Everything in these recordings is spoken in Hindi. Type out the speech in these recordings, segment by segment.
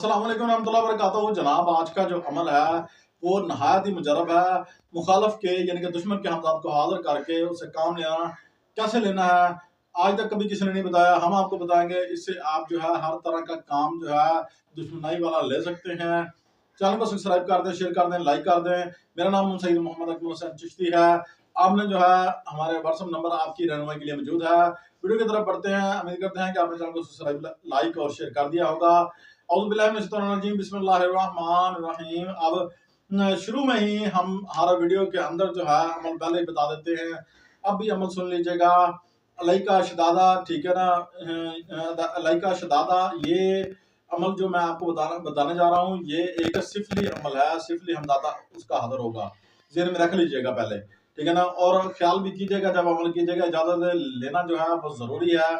अस्सलाम वालेकुम रहमतुल्लाहि व बरकातहू। जनाब, आज का जो अमल है वो नहायत ही मुजरब है। मुखालफ के यानी कि दुश्मन के हमजाद को हाजिर करके उससे काम लेना कैसे लेना है, आज तक कभी किसी ने नहीं बताया। हम आपको बताएंगे। इससे आप जो है हर तरह का काम जो है दुश्मनाई वाला ले सकते हैं। चैनल को सब्सक्राइब कर दें, शेयर कर दें, लाइक कर दें। मेरा नाम सईद मोहम्मद अकमल हुसैन चिश्ती है। आपने जो है हमारे व्हाट्सएप नंबर आपकी रहनुमाई के लिए मौजूद है। वीडियो की तरफ बढ़ते हैं। उम्मीद करते हैं कि आपने चैनल को सब्सक्राइब, लाइक और शेयर कर दिया होगा। बिस्मिल्लाहिर्रहमानिर्रहीम। अब शुरू में ही हम हर वीडियो के अंदर जो है अमल पहले ही बता देते हैं। अब भी अमल सुन लीजिएगा। अलैका शदादा, ठीक है ना। अलैका शदादा, ये अमल जो मैं आपको बताने जा रहा हूँ, ये एक सिफली अमल है। सिफली हमदाता उसका हाजिर होगा, जेहन में रख लीजिएगा पहले, ठीक है ना। और ख्याल भी कीजिएगा जब अमल कीजिएगा, इजाजत लेना जो है वो जरूरी है।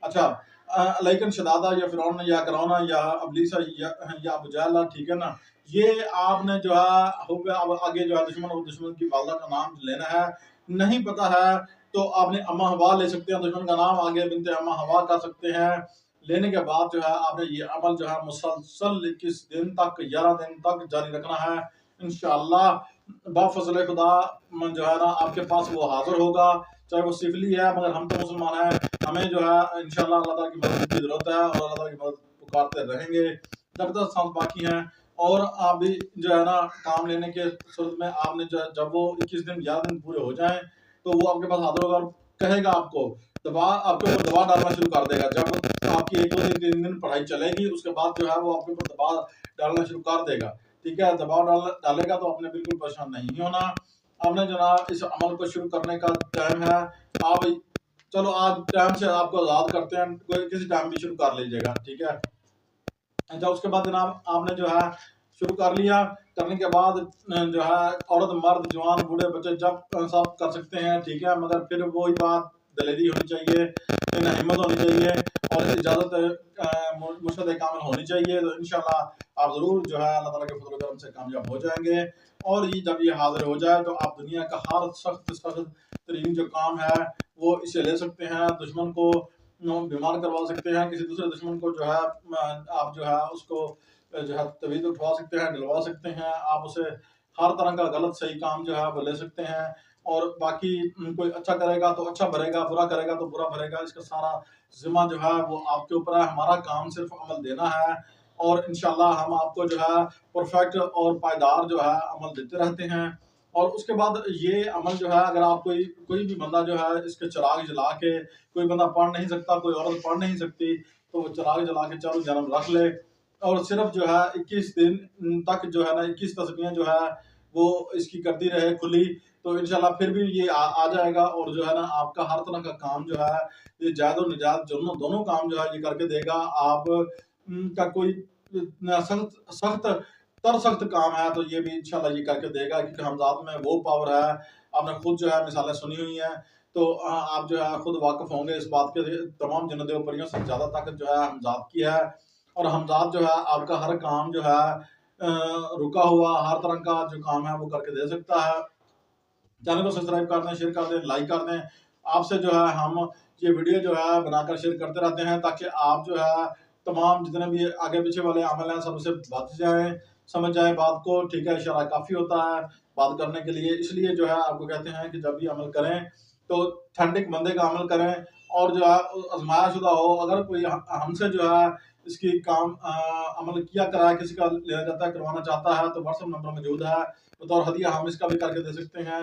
अच्छा, लेकिन शदादा या फिरौन या करौना या अबलीसा या अबू जहल, ठीक है ना। ये आपने जो है हो गया। अब आगे जो है दुश्मन और दुश्मन की वालदा का नाम लेना है। नहीं पता है तो आपने अम्मा हवा ले सकते हैं। दुश्मन का नाम आगे बिनते अम्मा हवा कर सकते हैं। लेने के बाद जो है आपने ये अमल जो है मुसलसल 21 दिन तक, 11 दिन तक जारी रखना है। इंशाअल्लाह बाफजल खुदा जो है ना आपके पास वो हाजिर होगा। चाहे वो सिफली है, मगर हम तो मुसलमान हैं। हमें जो है इंशाअल्लाह अल्लाह ताला की मदद की जरूरत है और अल्लाह ताला की मदद पुकारते रहेंगे जब तक सांस बाकी हैं। और आप भी जो है ना काम लेने के सूरत में आपने जब वो 21 दिन 11 दिन पूरे हो जाएं तो वो आपके पास हाजिर होगा और कहेगा आपको, आपके ऊपर दबाव डालना शुरू कर देगा। जब आपकी 1 2 दिन 3 दिन पढ़ाई चलेगी, उसके बाद जो है वो आपके ऊपर दबाव डालना शुरू कर देगा, ठीक है। दबाव डालेगा तो आपने बिल्कुल परेशान नहीं होना। आपने जनाब इस अमल को शुरू करने का टाइम है। आप चलो आज टाइम से आपको आज़ाद करते हैं, कोई किसी टाइम भी शुरू कर लीजिएगा, ठीक है। अच्छा, उसके बाद जनाब आपने जो है शुरू कर लिया। करने के बाद जो है औरत मर्द जवान बूढ़े बच्चे जब सब कर सकते हैं, ठीक है। मगर फिर वही बात, दलेरी होनी चाहिए, हिम्मत होनी चाहिए और इजाज़त मुर्शद कामिल होनी चाहिए। तो इंशाल्लाह आप ज़रूर जो है अल्लाह ताला के फजल करम से कामयाब हो जाएंगे। और ये जब ये हाजिर हो जाए तो आप दुनिया का हर सख्त सख्त तरीन जो काम है वो इसे ले सकते हैं। दुश्मन को बीमार करवा सकते हैं। किसी दूसरे दुश्मन को जो है आप जो है उसको जो है तवीज़ उठवा सकते हैं, दिलवा सकते हैं। आप उसे हर तरह का गलत सही काम जो है वो ले सकते हैं। और बाकी कोई अच्छा करेगा तो अच्छा भरेगा, बुरा करेगा तो बुरा भरेगा। इसका सारा जिम्मा जो है वो आपके ऊपर है। हमारा काम सिर्फ अमल देना है और इंशाल्लाह हम आपको जो है परफेक्ट और पायदार जो है अमल देते रहते हैं। और उसके बाद ये अमल जो है, अगर आप कोई कोई भी बंदा जो है इसके चिराग जला के, कोई बंदा पढ़ नहीं सकता, कोई औरत पढ़ नहीं सकती, तो वो चिराग जला के चारों जन्म रख ले और सिर्फ जो है 21 दिन तक जो है ना 21 तस्बीहें जो है वो इसकी करती रहे खुली, तो इंशाल्लाह फिर भी ये आ जाएगा। और जो है ना आपका हर तरह का काम जो है, ये जायज़ और निजायज़ दोनों काम जो है ये करके देगा। आप का कोई सख्त सख्त सख्त काम है तो ये भी इंशाल्लाह ये करके देगा, क्योंकि हमजाद में वो पावर है। आपने खुद जो है मिसालें सुनी हुई हैं, तो आप जो है खुद वाकिफ होंगे इस बात के। तमाम जन्नत व परियों से ज़्यादा ताकत जो है हमजाद की है। और हमजाद जो है आपका हर काम जो है रुका हुआ हर तरह का जो काम है वो करके दे सकता है। चैनल को सब्सक्राइब कर दें, शेयर कर दें, लाइक कर दें। आपसे जो है हम ये वीडियो जो है बनाकर शेयर करते रहते हैं ताकि आप जो है तमाम जितने भी आगे पीछे वाले अमल हैं सबसे बच जाएं, समझ जाएं बात को, ठीक है। इशारा काफ़ी होता है बात करने के लिए, इसलिए जो है आपको कहते हैं कि जब भी अमल करें तो ठंडिक बंदे का अमल करें और जो है आजमाया शुदा हो। अगर कोई हमसे जो है इसकी काम अमल किया कराया किसी का लिया जाता है, करवाना चाहता है, तो व्हाट्सएप नंबर मौजूद है। बतौर हदिया हम इसका भी करके दे सकते हैं।